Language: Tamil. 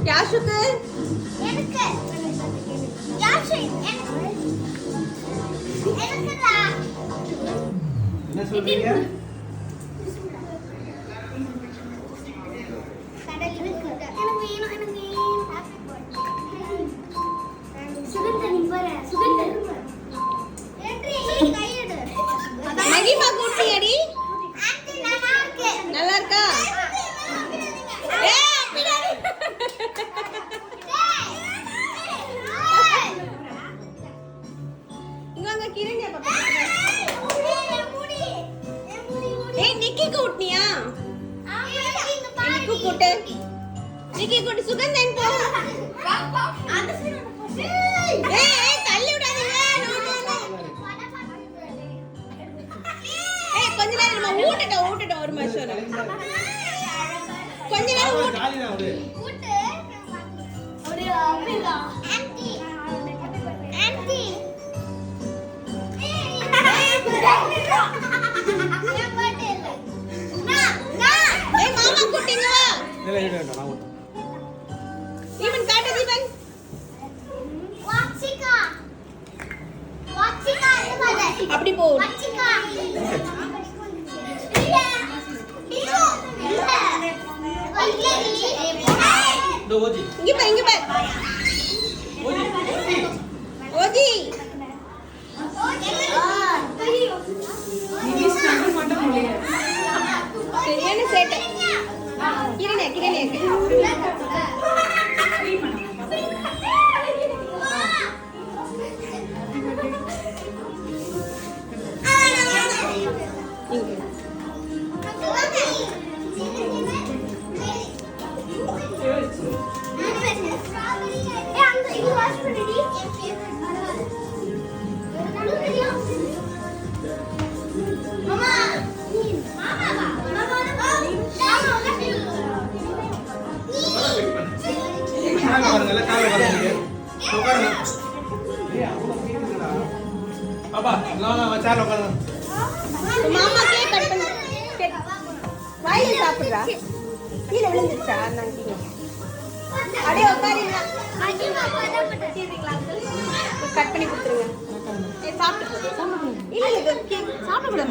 யாஷுக்கு எனக்கு யாஷு எனக்குடா என்ன சொல்றீங்க? கடல் இருக்கு எனக்கு வேணும் எனக்கு சுகந்தனி பாரு சுகந்தனி ஏற்றி கையெடு மகிமா கூட்டியடி ஆன்ட்டி நல்லா இருக்கு நல்லா இருக்கா ஏய் அப்படிடாடி இங்க வாங்க கிரண்யா பாப்பா ஏய் நிக்கி கூட்னியா நிக்கி கூட்டு நிக்கி கூட்டு சுகந்தன் போ ஏய் ஏய் தள்ளி விடாதீங்க நோ நோ நோ ஏய் கொஞ்ச நேரம் நம்ம ஊட்டட்டும் ஒரு நிமிஷம் கொஞ்ச நேரம் ஊட்டு காலி தான் அவரு. ஏய் மாமா கூட்டிங்க வா இல்ல இல்ல வேண்டாம் நான் ஓட்டுறேன். ஈவன் காட்டு தீபன் அப்படி போ இந்த ஓஜி இங்க பா ஓஜி ஓஜி சரியான சேட்டை கிரண்யா கால பாருங்க கால பாருங்க உட்காருங்க. ஏய் அவ்வளவு கேக்குதுடா. பாப்பா நான் சேர் உட்காருங்க. மாமா கேக் கட் பண்ணு வாயில சாப்பிடுறா கீழே விழுந்துச்சா நான் கீழே அப்படியே உட்காருங்க கட் பண்ணி கொடுத்துருங்க சாப்பிட்டு இல்ல இல்ல சாப்பிட